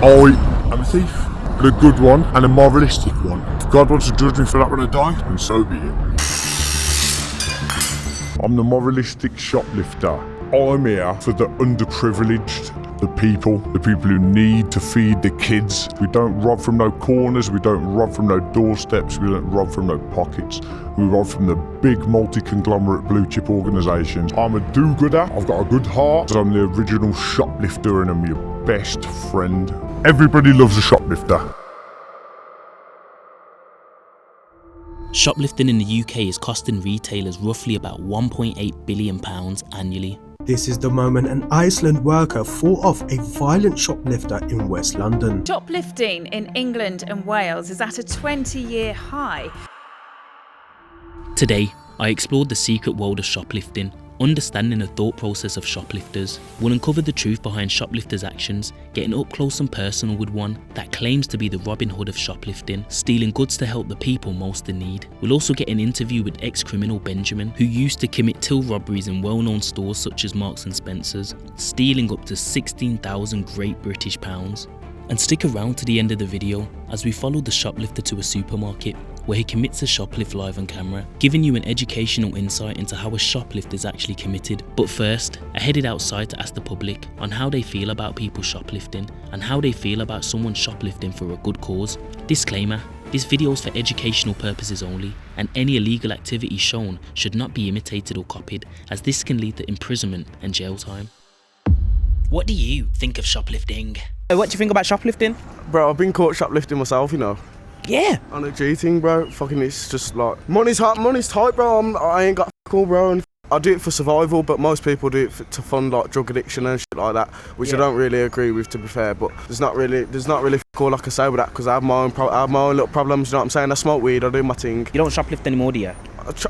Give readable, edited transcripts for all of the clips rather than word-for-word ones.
I am a thief, but a good one and a moralistic one. If God wants to judge me for that when I die, then so be it. I'm the moralistic shoplifter. I'm here for the underprivileged, the people who need to feed the kids. We don't rob from no corners, we don't rob from no doorsteps, we don't rob from no pockets. We rob from the big multi-conglomerate blue chip organisations. I'm a do-gooder, I've got a good heart, I'm the original shoplifter and I'm your best friend. Everybody loves a shoplifter. Shoplifting in the UK is costing retailers roughly about £1.8 billion annually. This is the moment an Iceland worker fought off a violent shoplifter in West London. Shoplifting in England and Wales is at a 20-year high. Today, I explored the secret world of shoplifting, understanding the thought process of shoplifters. We'll uncover the truth behind shoplifters' actions, getting up close and personal with one that claims to be the Robin Hood of shoplifting, stealing goods to help the people most in need. We'll also get an interview with ex-criminal Benjamin, who used to commit till robberies in well-known stores such as Marks and Spencer's, stealing up to 16,000 Great British pounds. And stick around to the end of the video as we follow the shoplifter to a supermarket where he commits a shoplift live on camera, giving you an educational insight into how a shoplift is actually committed. But first, I headed outside to ask the public on how they feel about people shoplifting and how they feel about someone shoplifting for a good cause. Disclaimer, this video is for educational purposes only, and any illegal activity shown should not be imitated or copied, as this can lead to imprisonment and jail time. What do you think of shoplifting? What do you think about shoplifting? Bro, I've been caught shoplifting myself, you know. Yeah. On a G thing, bro. Fucking, it's just like, money's tight, bro. I ain't got f*** all, bro. And I do it for survival, but most people do it to fund like drug addiction and shit like that, which I don't really agree with, to be fair. But there's not really f*** all I can say with that, because I have my own little problems. You know what I'm saying? I smoke weed, I do my thing. You don't shoplift anymore, do you?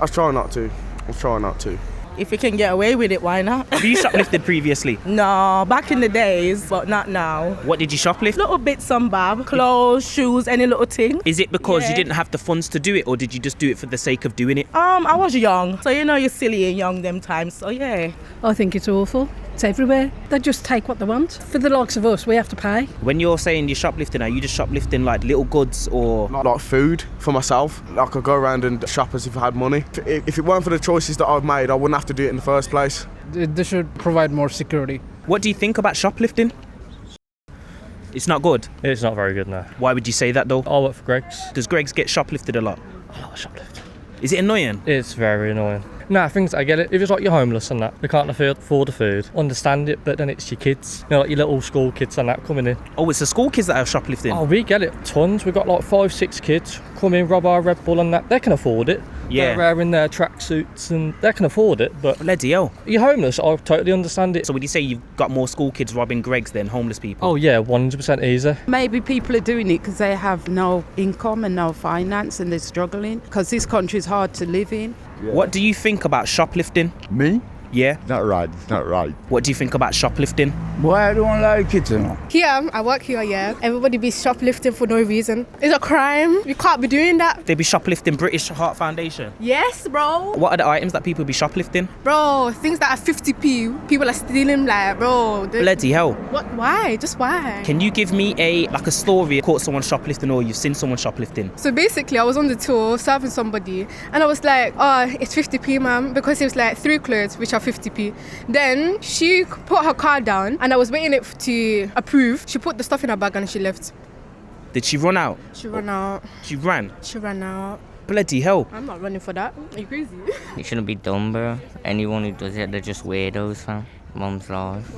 I try not to. I try not to. If you can get away with it, why not? Have you shoplifted previously? No, back in the days, but not now. What did you shoplift? Little bits on bab, clothes, shoes, any little thing. Is it because you didn't have the funds to do it, or did you just do it for the sake of doing it? I was young, so you know you're silly and young them times, so yeah. I think it's awful. It's everywhere. They just take what they want. For the likes of us, we have to pay. When you're saying you're shoplifting, are you just shoplifting like little goods or... Like food for myself. I could go around and shop as if I had money. If it weren't for the choices that I've made, I wouldn't have to do it in the first place. They should provide more security. What do you think about shoplifting? It's not good? It's not very good, no. Why would you say that though? I work for Greggs. Does Greggs get shoplifted a lot? A lot of shoplift. Is it annoying? It's very annoying. Nah, things I get it. If it's like you're homeless and that, they can't afford the food, understand it, but then it's your kids. You know, like your little school kids and that coming in. Oh, it's the school kids that are shoplifting? Oh, we get it. Tons. We've got like 5-6 kids come in, rob our Red Bull and that. They can afford it. Yeah. They're wearing their tracksuits and they can afford it, but... Bloody hell. You're homeless, I totally understand it. So would you say you've got more school kids robbing Greggs than homeless people? Oh yeah, 100% easy. Maybe people are doing it because they have no income and no finance and they're struggling, because this country is hard to live in. Yeah. What do you think about shoplifting? Me? Yeah. Not right, it's not right. What do you think about shoplifting? Why I don't like it, you know? Here, I work here, yeah. Everybody be shoplifting for no reason. It's a crime. You can't be doing that. They be shoplifting British Heart Foundation? Yes, bro. What are the items that people be shoplifting? Bro, things that are 50p, people are stealing, like, bro. Bloody hell. What? Why? Just why? Can you give me a story, caught someone shoplifting or you've seen someone shoplifting? So basically, I was on the tour serving somebody and I was like, oh, it's 50p, ma'am, because it was like 3 clothes, which are 50p. Then she put her card down and I was waiting it to approve. She put the stuff in her bag and she left. Did she run out? She ran out. She ran? She ran out. Bloody hell. I'm not running for that. Are you crazy? It shouldn't be done, bro. Anyone who does it, they're just weirdos, fam. Mum's life.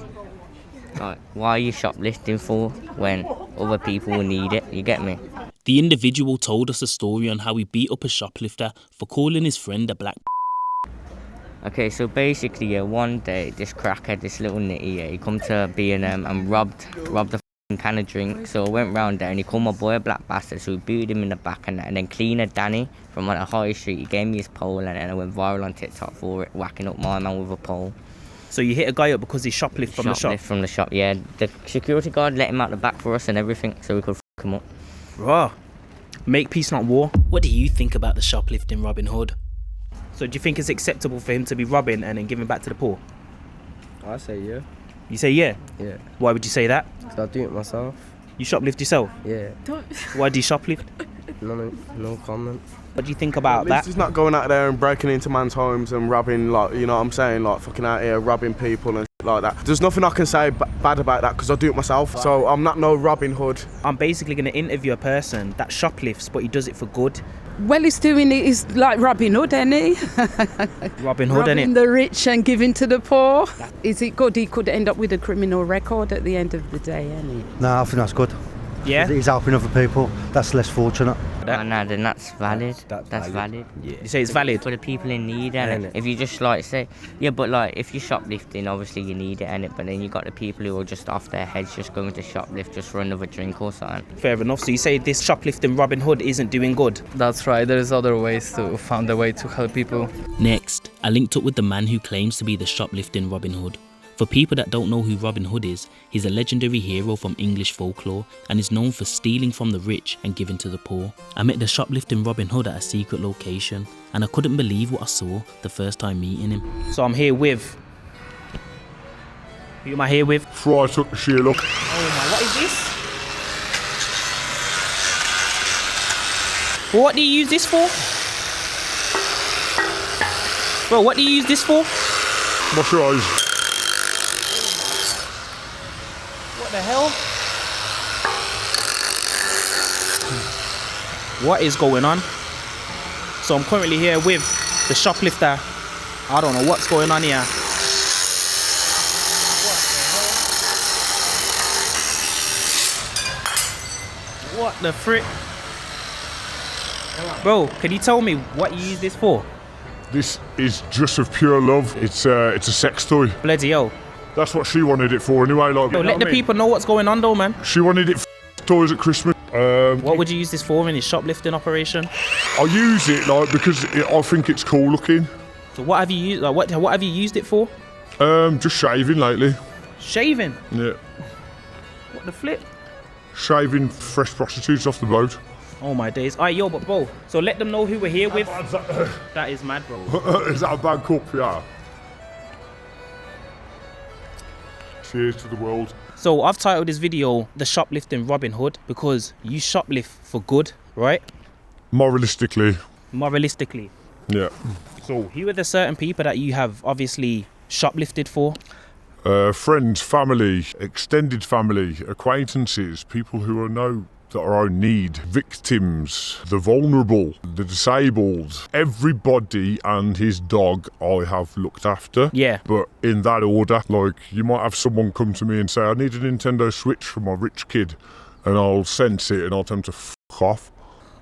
Like, why are you shoplifting for when other people will need it? You get me? The individual told us a story on how he beat up a shoplifter for calling his friend a black. Okay, so basically, yeah, one day this crackhead, this little nitty, yeah, he come to B&M and robbed a can of drink. So I went round there and he called my boy a black bastard, so we booted him in the back and that. And then Cleaner Danny from on the high street, he gave me his pole and I went viral on TikTok for it, whacking up my man with a pole. So you hit a guy up because he shoplifted from the shop? Shoplift from the shop, yeah. The security guard let him out the back for us and everything, so we could f*** him up. Raw. Make peace, not war. What do you think about the shoplifting Robin Hood? So do you think it's acceptable for him to be robbing and then giving back to the poor? I say yeah. You say yeah? Yeah. Why would you say that? Because I do it myself. You shoplift yourself? Yeah. Why do you shoplift? No comment. What do you think about At that? least he's not going out there and breaking into man's homes and robbing, like, you know what I'm saying, like fucking out here robbing people and shit like that. There's nothing I can say bad about that because I do it myself. So I'm not no Robin Hood. I'm basically going to interview a person that shoplifts, but he does it for good. Well, he's doing it, he's like Robin Hood, isn't he? Robin Hood, Robbing innit? the rich and giving to the poor. Is it good? He could end up with a criminal record at the end of the day, isn't he? No, I think that's good. Yeah? He's helping other people. That's less fortunate. No, then that's valid. That's valid. Yeah. You say it's valid? For the people in need, innit? If you just like say, yeah, but like if you're shoplifting, obviously you need it, innit? But then you got the people who are just off their heads, just going to shoplift just for another drink or something. Fair enough. So you say this shoplifting Robin Hood isn't doing good? That's right. There's other ways to find a way to help people. Next, I linked up with the man who claims to be the shoplifting Robin Hood. For people that don't know who Robin Hood is, he's a legendary hero from English folklore and is known for stealing from the rich and giving to the poor. I met the shoplifting Robin Hood at a secret location and I couldn't believe what I saw the first time meeting him. So I'm here with... Who am I here with? Fry took the Sheila. Oh my, what is this? What do you use this for? Bro, what do you use this for? Wash your eyes. What the hell? What is going on? So I'm currently here with the shoplifter. I don't know what's going on here. What the frick? Bro, can you tell me what you use this for? This is just of pure love. It's a sex toy. Bloody hell. That's what she wanted it for anyway. Like, Yo, let the people know what's going on though, man. She wanted it for toys at Christmas. What would you use this for in his shoplifting operation? I use it like because I think it's cool looking. So what have you used? Like, what have you used it for? Just shaving lately. Shaving? Yeah. What the flip? Shaving fresh prostitutes off the boat. Oh my days. Alright, yo, but bro, so let them know who we're here with. That is mad, bro. Is that a bad cup? Yeah. Cheers to the world. So I've titled this video The Shoplifting Robin Hood because you shoplift for good, right? Moralistically. Moralistically. Yeah. So who are the certain people that you have obviously shoplifted for? Friends, family, extended family, acquaintances, people who that are in need, victims, the vulnerable, the disabled, everybody and his dog I have looked after. Yeah. But in that order, like you might have someone come to me and say, I need a Nintendo Switch for my rich kid, and I'll sense it and I'll tell him to f*** off.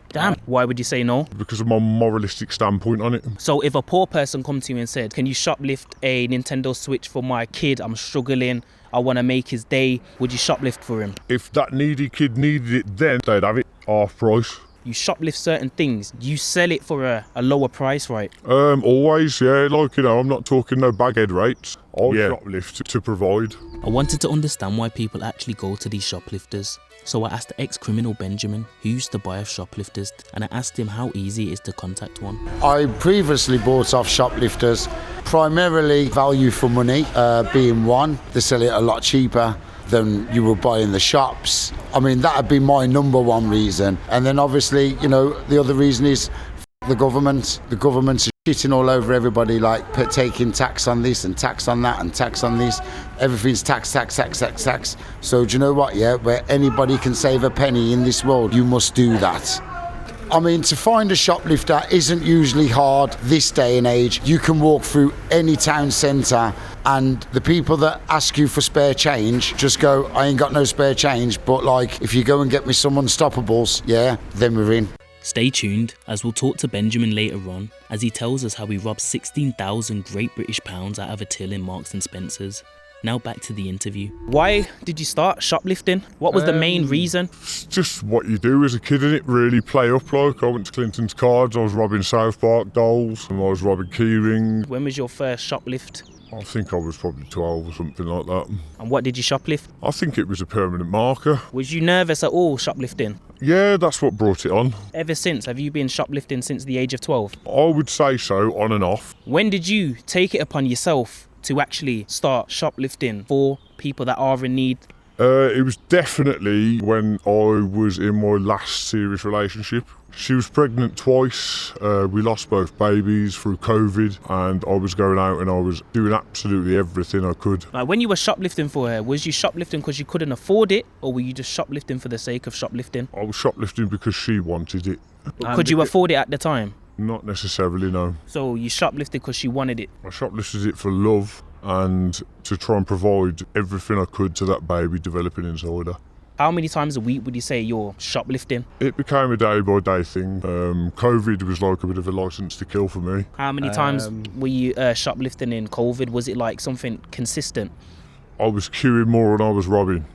Damn, why would you say no? Because of my moralistic standpoint on it. So if a poor person come to you and said, can you shoplift a Nintendo Switch for my kid? I'm struggling. I want to make his day. Would you shoplift for him? If that needy kid needed it then, they'd have it half price. You shoplift certain things. You sell it for a lower price, right? Always, yeah. Like, I'm not talking no baghead rates. I'll shoplift to provide. I wanted to understand why people actually go to these shoplifters. So I asked the ex-criminal Benjamin, who used to buy off shoplifters, and I asked him how easy it is to contact one. I previously bought off shoplifters, primarily value for money, being one. They sell it a lot cheaper than you would buy in the shops. I mean, that would be my number one reason. And then obviously, the other reason is the government. The government's shitting all over everybody, like taking tax on this and tax on that and tax on this. Everything's tax. So do you know what, where anybody can save a penny in this world, you must do that. I mean, to find a shoplifter isn't usually hard this day and age. You can walk through any town centre and the people that ask you for spare change just go, I ain't got no spare change, but like, if you go and get me some Unstoppables, then we're in. Stay tuned as we'll talk to Benjamin later on as he tells us how he robbed 16,000 Great British pounds out of a till in Marks and Spencer's. Now back to the interview. Why did you start shoplifting? What was the main reason? It's just what you do as a kid, innit? Really play up like. I went to Clinton's Cards, I was robbing South Park dolls, and I was robbing key rings. When was your first shoplift? I think I was probably 12 or something like that. And what did you shoplift? I think it was a permanent marker. Was you nervous at all shoplifting? Yeah, that's what brought it on. Ever since? Have you been shoplifting since the age of 12? I would say so, on and off. When did you take it upon yourself to actually start shoplifting for people that are in need? It was definitely when I was in my last serious relationship. She was pregnant twice. We lost both babies through COVID, and I was going out and I was doing absolutely everything I could. Like when you were shoplifting for her, was you shoplifting because you couldn't afford it, or were you just shoplifting for the sake of shoplifting? I was shoplifting because she wanted it. Could you afford it at the time? Not necessarily, no. So you shoplifted because she wanted it? I shoplifted it for love and to try and provide everything I could to that baby developing inside her. How many times a week would you say you're shoplifting? It became a day-by-day thing. COVID was like a bit of a license to kill for me. How many times were you shoplifting in COVID? Was it like something consistent? I was queuing more than I was robbing.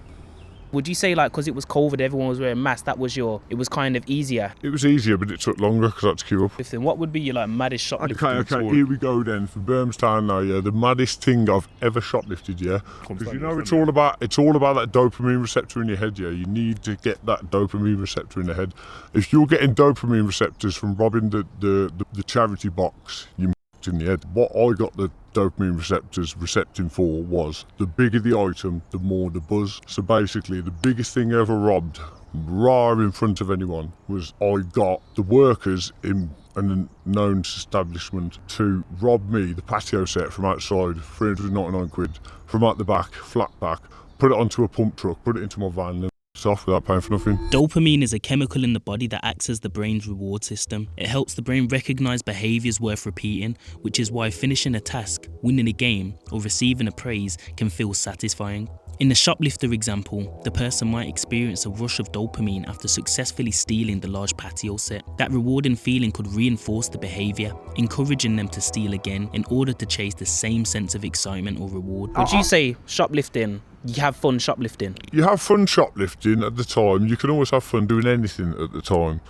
Would you say like because it was COVID, everyone was wearing masks, it was kind of easier? It was easier, but it took longer because I had to queue up. What would be your like maddest shoplifting? Okay, here we go then for Bermstown now. Yeah, the maddest thing I've ever shoplifted. Yeah, because you know it's all about that dopamine receptor in your head. Yeah, you need to get that dopamine receptor in the head. If you're getting dopamine receptors from robbing the charity box, you in the head. What I got the dopamine receptors recepting for was the bigger the item, the more the buzz. So basically, the biggest thing I ever robbed, raw in front of anyone, was I got the workers in a known establishment to rob me the patio set from outside, 399 quid, from out the back, flat back, put it onto a pump truck, put it into my van, and off without paying for nothing. Dopamine is a chemical in the body that acts as the brain's reward system. It helps the brain recognize behaviors worth repeating, which is why finishing a task, winning a game, or receiving a praise can feel satisfying. In the shoplifter example, the person might experience a rush of dopamine after successfully stealing the large patio set. That rewarding feeling could reinforce the behavior, encouraging them to steal again in order to chase the same sense of excitement or reward. Would you say shoplifting, you have fun shoplifting? You have fun shoplifting at the time. You can always have fun doing anything at the time.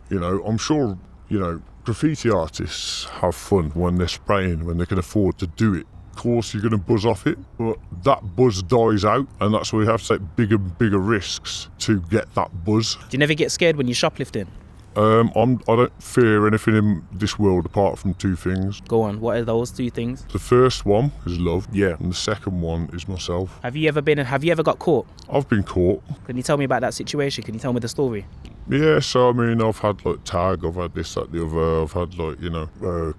You know, I'm sure, graffiti artists have fun when they're spraying, when they can afford to do it. Of course, you're going to buzz off it, but that buzz dies out, and that's why you have to take bigger and bigger risks to get that buzz. Do you never get scared when you're shoplifting? I don't fear anything in this world apart from two things. Go on, what are those two things? The first one is love, and the second one is myself. Have you ever got caught? I've been caught. Can you tell me about that situation? Can you tell me the story? Yeah, so I mean, I've had tag, I've had this, that, the other, I've had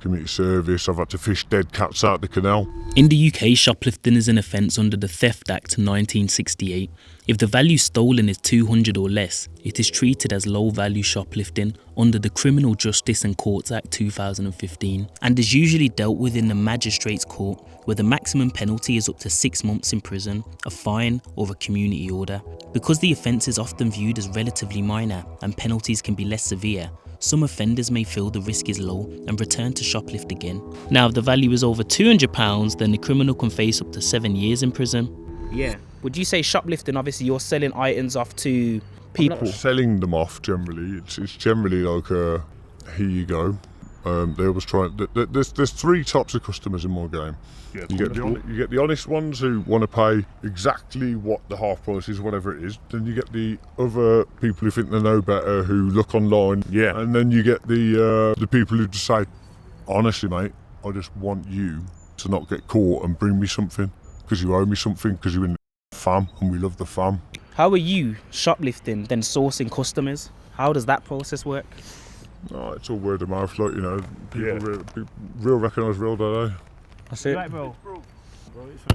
community service, I've had to fish dead cats out the canal. In the UK, shoplifting is an offence under the Theft Act 1968. If the value stolen is 200 or less, it is treated as low-value shoplifting under the Criminal Justice and Courts Act 2015 and is usually dealt with in the Magistrates Court, where the maximum penalty is up to 6 months in prison, a fine or a community order. Because the offence is often viewed as relatively minor and penalties can be less severe, some offenders may feel the risk is low and return to shoplift again. Now, if the value is over £200, then the criminal can face up to 7 years in prison. Yeah. Would you say shoplifting, obviously you're selling items off to people? I'm not selling them off generally. It's generally like, here you go. They always try. There's three types of customers in my game. Yeah, you get the honest ones who want to pay exactly what the half price is, whatever it is. Then you get the other people who think they know better, who look online. Yeah. And then you get the people who just say, honestly, mate, I just want you to not get caught and bring me something because you owe me something because you're in the fam and we love the fam. How are you shoplifting then sourcing customers? How does that process work? Oh, it's all word of mouth, people real recognise real, don't they? That's it. Right, bro.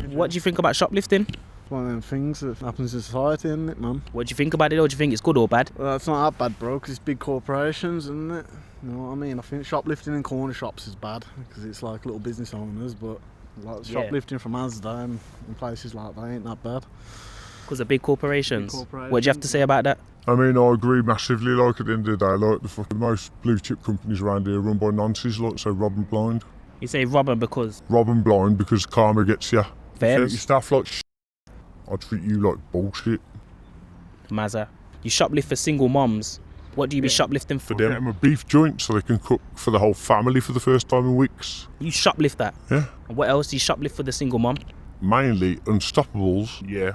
What do you think about shoplifting? One of them things that happens in society, isn't it, man? What do you think about it, or do you think it's good or bad? Well, it's not that bad, bro, because it's big corporations, isn't it? You know what I mean? I think shoplifting in corner shops is bad, because it's like little business owners, but shoplifting from Asda and places like that ain't that bad. Because of big corporations? What do you have to say about that? I mean, I agree massively. Like, at the end of the day, the most blue chip companies around here are run by nonces, so rob and blind. You say rob and because? Rob and blind because karma gets you. Fair. You treat your staff like I treat you like bullshit. Mazza. You shoplift for single mums. What do you be shoplifting for? Get them a beef joint so they can cook for the whole family for the first time in weeks. You shoplift that? Yeah. And what else do you shoplift for the single mum? Mainly Unstoppables. Yeah.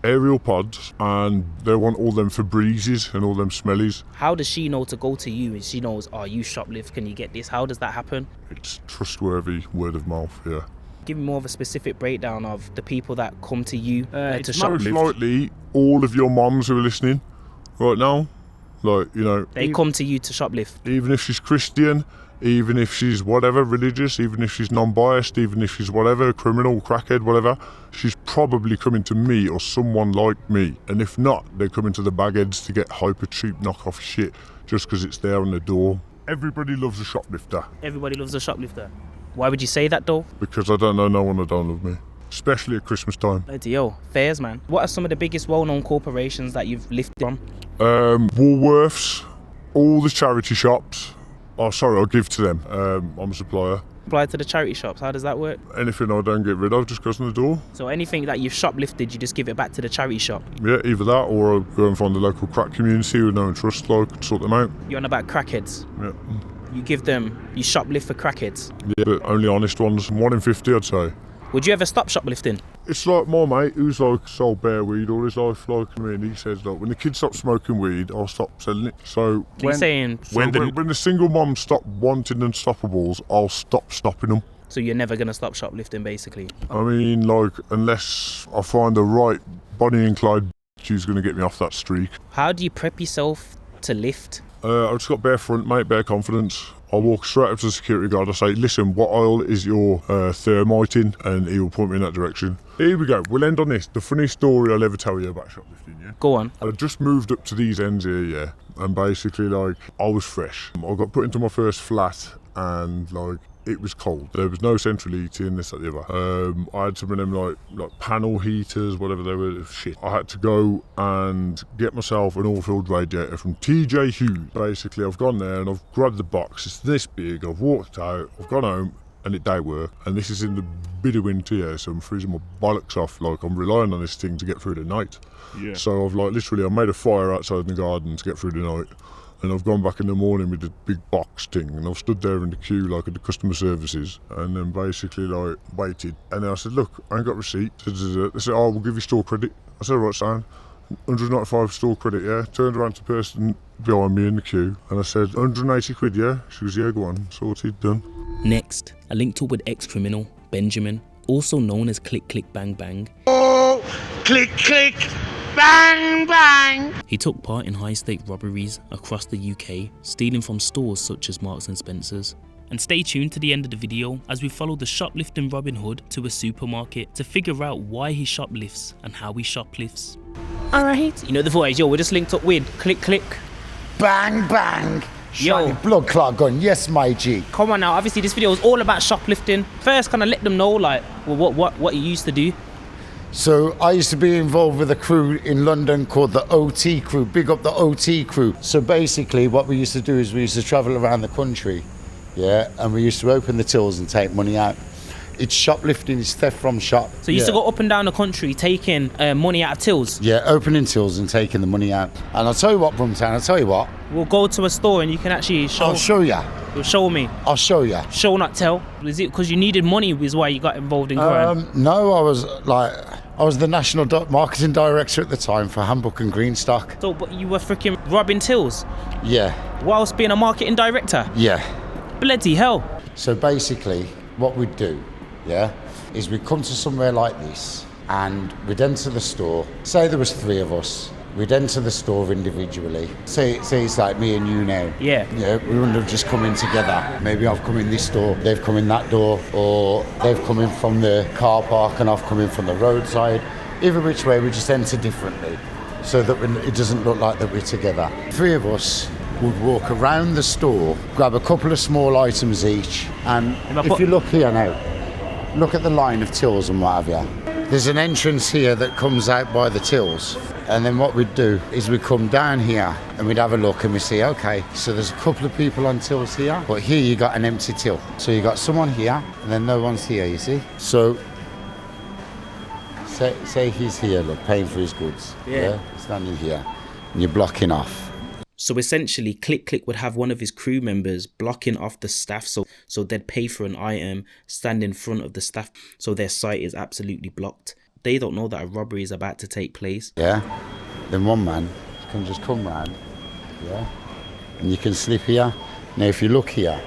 Aerial pods, and they want all them Febrezes and all them smellies. How does she know to go to you and she knows, you shoplift, can you get this? How does that happen? It's trustworthy word of mouth, yeah. Give me more of a specific breakdown of the people that come to you to Most shoplift. likely, all of your moms who are listening right now, like, you know, They come to you to shoplift. even if she's Christian, even if she's whatever, religious, even if she's non-biased, even if she's whatever, criminal, crackhead, whatever, she's probably coming to me or someone like me. And if not, they're coming to the bagheads to get hyper cheap knockoff shit just because it's there on the door. Everybody loves a shoplifter. Everybody loves a shoplifter. Why would you say that though? Because I don't know no one that don't love me. Especially at Christmas time. Bloody hell, fairs, man. What are some of the biggest well-known corporations that you've lifted from? Woolworths, all the charity shops. Oh, sorry, I'll give to them. I'm a supplier. Apply to the charity shops, how does that work? Anything I don't get rid of just goes on the door. So anything that you've shoplifted, you just give it back to the charity shop? Yeah, either that or I'll go and find the local crack community who know and trust, like, and sort them out. You're on about crackheads? Yeah. You give them, you shoplift for crackheads? Yeah, but only honest ones. 1 in 50, I'd say. Would you ever stop shoplifting? It's like my mate who's like sold bare weed all his life, like me, and he says, like, when the kids stop smoking weed, I'll stop selling it. So You're saying when the single moms stop wanting unstoppables, I'll stop stopping them. so you're never going to stop shoplifting, basically? I mean, like, unless I find the right Bonnie and Clyde who's going to get me off that streak. How do you prep yourself to lift? I've just got bare front, mate, bare confidence. I'll walk straight up to the security guard. I say, listen, what aisle is your thermite in? And he will point me in that direction. Here we go. We'll end on this. The funniest story I'll ever tell you about shoplifting, yeah? Go on. I just moved up to these ends here, yeah? And basically, like, I was fresh. I got put into my first flat and, like, it was cold. There was no central heating, this, that, the other. I had some of them, like panel heaters, whatever they were, shit. I had to go and get myself an all-filled radiator from TJ Hughes. Basically, I've gone there and I've grabbed the box. It's this big. I've walked out. I've gone home and it don't work. And this is in the bitter winter, yeah, so I'm freezing my bollocks off. Like, I'm relying on this thing to get through the night. Yeah. So I've, like, literally, I made a fire outside in the garden to get through the night. And I've gone back in the morning with the big box thing, and I've stood there in the queue, like, at the customer services, and then basically, like, waited. And then I said, look, I ain't got receipt. They said, oh, we'll give you store credit. I said, all right, son. 195 store credit, yeah? Turned around to the person behind me in the queue, and I said, 180 quid, yeah? She was, yeah, go on, sorted, done. Next, I linked up with ex-criminal Benjamin, also known as Click Click Bang Bang. Oh, click click, bang bang. He took part in high-stake robberies across the UK, stealing from stores such as Marks and Spencer's. And stay tuned to the end of the video as we follow the shoplifting Robin Hood to a supermarket to figure out why he shoplifts and how he shoplifts. Alright, you know the voice, yo, we're just linked up with Click Click Bang bang. Yo, Shiny blood clot gun, yes my G. come on now, obviously this video is all about shoplifting. First, kind of let them know, like, well, what you used to do. So I used to be involved with a crew in London called the OT crew, big up the OT crew. So basically what we used to do is we used to travel around the country, yeah, and we used to open the tills and take money out. It's shoplifting, it's theft from shop. So you used to go up and down the country taking money out of tills? Yeah, opening tills and taking the money out. And I'll tell you what, Brumtown, I'll tell you what. We'll go to a store and you can actually show. I'll show ya. You'll show me. I'll show ya. Show not tell. Is it because you needed money is why you got involved in crime? No, I was the national marketing director at the time for Handbook and Greenstock. So, but you were freaking robbing tills? Yeah. Whilst being a marketing director? Yeah. Bloody hell. So basically, what we'd do, yeah, is we'd come to somewhere like this and we'd enter the store. Say there was 3 of us. We'd enter the store individually. Say it's like me and you now. Yeah. Yeah, we wouldn't have just come in together. Maybe I've come in this door, they've come in that door, or they've come in from the car park and I've come in from the roadside. Either which way, we just enter differently so that it doesn't look like that we're together. 3 of us would walk around the store, grab a couple of small items each, and if you look here now, look at the line of tills and what have you. There's an entrance here that comes out by the tills. And then what we'd do is we'd come down here and we'd have a look and we'd see, okay, so there's a couple of people on tills here, but here you got an empty till. So you got someone here and then no one's here, you see? So say he's here, look, paying for his goods. Yeah. Standing here and you're blocking off. So essentially, Click Click would have one of his crew members blocking off the staff so they'd pay for an item, stand in front of the staff so their sight is absolutely blocked. They don't know that a robbery is about to take place. Yeah. Then one man can just come round, yeah, and you can slip here. Now if you look here,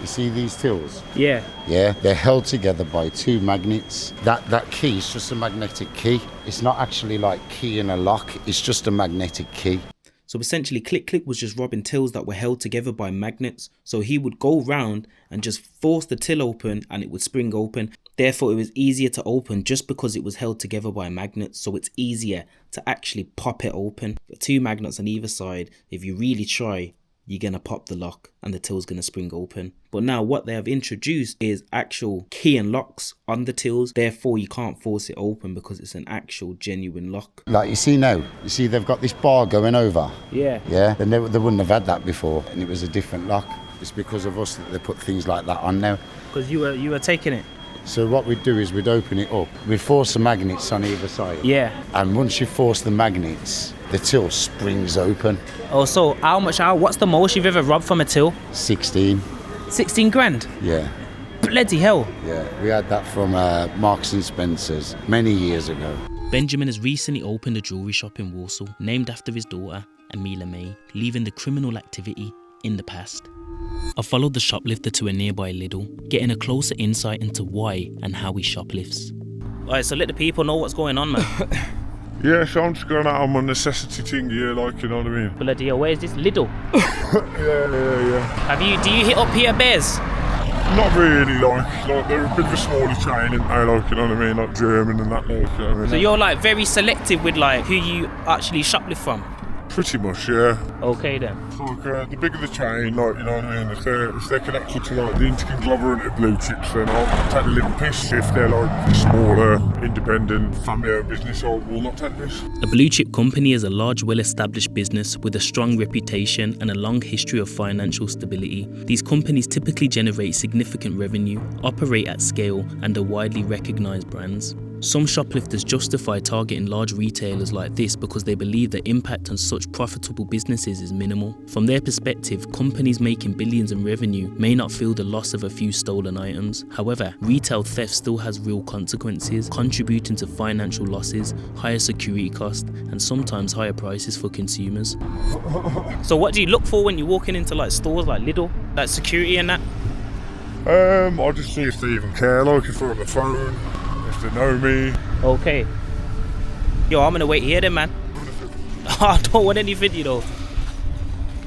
You see these tills? Yeah. Yeah, they're held together by two magnets. That key is just a magnetic key. It's not actually like key in a lock, it's just a magnetic key. So essentially, Click Click was just robbing tills that were held together by magnets. So he would go round and just force the till open and it would spring open. Therefore, it was easier to open just because it was held together by magnets. So it's easier to actually pop it open. The two magnets on either side, if you really try, you're going to pop the lock and the till's going to spring open. But now what they have introduced is actual key and locks on the tills. Therefore, you can't force it open because it's an actual genuine lock. Like you see now, you see they've got this bar going over. Yeah. Yeah, they wouldn't have had that before, and it was a different lock. It's because of us that they put things like that on now. Because you were taking it. So what we'd do is we'd open it up. We'd force the magnets on either side. Yeah. And once you force the magnets, the till springs open. Oh, so what's the most you've ever robbed from a till? 16. 16 grand? Yeah. Bloody hell. Yeah, we had that from Marks and Spencer's many years ago. Benjamin has recently opened a jewellery shop in Walsall, named after his daughter, Amelia May, leaving the criminal activity in the past. I followed the shoplifter to a nearby Lidl, getting a closer insight into why and how he shoplifts. Alright, so let the people know what's going on, man. Yeah, so I'm just going out on my necessity thing, yeah, like, you know what I mean? Bloody hell, where's this Lidl? Yeah. Do you hit up Peter Bears? Not really, like they're a bit of a smaller chain, and I like, you know what I mean, like German and that, like, you know what I mean? So you're like very selective with like who you actually shoplift from? Pretty much, yeah. Okay then. So the bigger the chain, like, you know what I mean, if they're connected to like the interconglomerate of blue chips, then I'll take a little piss. If they're like smaller, independent, family-owned business, I will not take this. A blue chip company is a large, well-established business with a strong reputation and a long history of financial stability. These companies typically generate significant revenue, operate at scale, and are widely recognized brands. Some shoplifters justify targeting large retailers like this because they believe the impact on such profitable businesses is minimal. From their perspective, companies making billions in revenue may not feel the loss of a few stolen items. However, retail theft still has real consequences, contributing to financial losses, higher security costs, and sometimes higher prices for consumers. So what do you look for when you're walking into like stores like Lidl, like security and that? I just see if they even care, like if they're on the phone, if they know me. Okay. Yo, I'm gonna wait here then, man. I don't want anything, you know.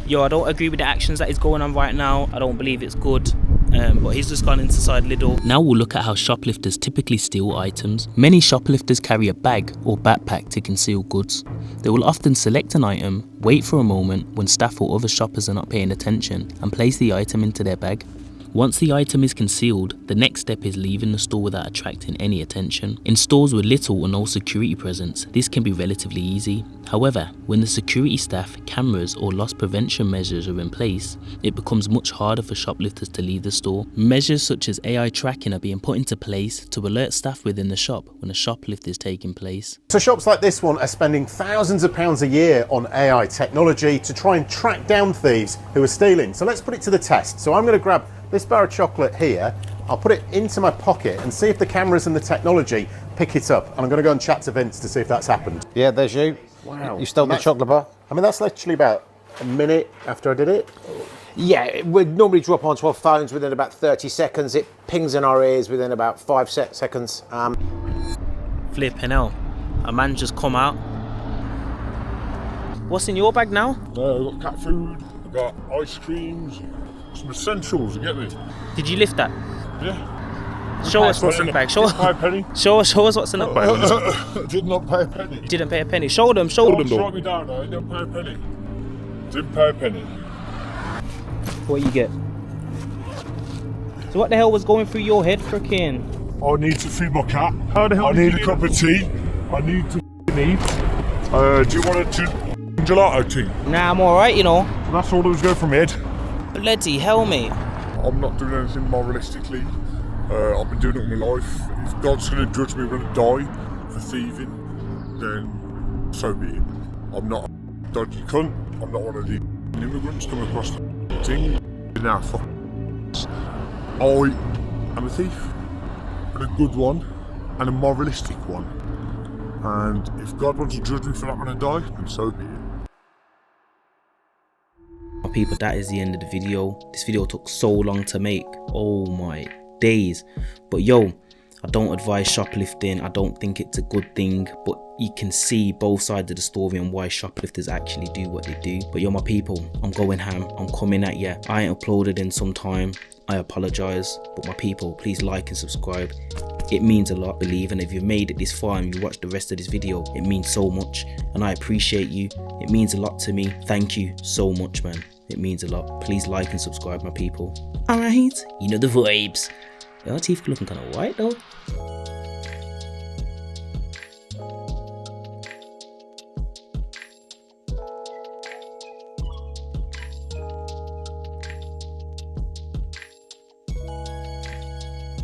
Yo, I don't agree with the actions that is going on right now. I don't believe it's good. But he's just gone inside Lidl. Now we'll look at how shoplifters typically steal items. Many shoplifters carry a bag or backpack to conceal goods. They will often select an item, wait for a moment when staff or other shoppers are not paying attention, and place the item into their bag. Once the item is concealed, the next step is leaving the store without attracting any attention. In stores with little or no security presence, this can be relatively easy. However, when the security staff, cameras or loss prevention measures are in place, it becomes much harder for shoplifters to leave the store. Measures such as AI tracking are being put into place to alert staff within the shop when a shoplift is taking place. So shops like this one are spending thousands of pounds a year on AI technology to try and track down thieves who are stealing. So let's put it to the test. So I'm going to grab this bar of chocolate here, I'll put it into my pocket and see if the cameras and the technology pick it up. And I'm going to go and chat to Vince to see if that's happened. Yeah, there's you. Wow. You stole the chocolate bar? I mean, that's literally about a minute after I did it. Yeah, it would normally drop onto our phones within about 30 seconds. It pings in our ears within about 5 seconds. Flipping hell. A man just come out. What's in your bag now? I've got cat food, I've got ice creams, some essentials, you get me? Did you lift that? Yeah. Show us what's in the bag. Show us what's in the bag. Did not pay a penny. Didn't pay a penny. Show them Don't though. write me down, I didn't pay a penny. Didn't pay a penny. What you get? So what the hell was going through your head, frickin'? I need to feed my cat. How the hell I need a cup of tea. I need to eat. Do you want a gelato tea? Nah, I'm alright, you know. That's all that was going from my head. Bloody hell, mate. I'm not doing anything moralistically. I've been doing it all my life. If God's going to judge me when I die for thieving, then so be it. I'm not a dodgy cunt. I'm not one of the immigrants coming across the thing. Now, I am a thief, and a good one, and a moralistic one. And if God wants to judge me for that when I die, then so be it. people, that is the end of the video. This video took so long to make. Oh my days. But yo, I don't advise shoplifting. I don't think it's a good thing, but you can see both sides of the story and why shoplifters actually do what they do. But yo, my people, I'm going ham. I'm coming at you. I ain't uploaded in some time. I apologize. But my people, please like and subscribe. It means a lot, believe, and if you've made it this far and you watched the rest of this video, it means so much, and I appreciate you. It means a lot to me. Thank you so much, man. It means a lot. Please like and subscribe, my people. Alright, you know the vibes. Your teeth looking kind of white though.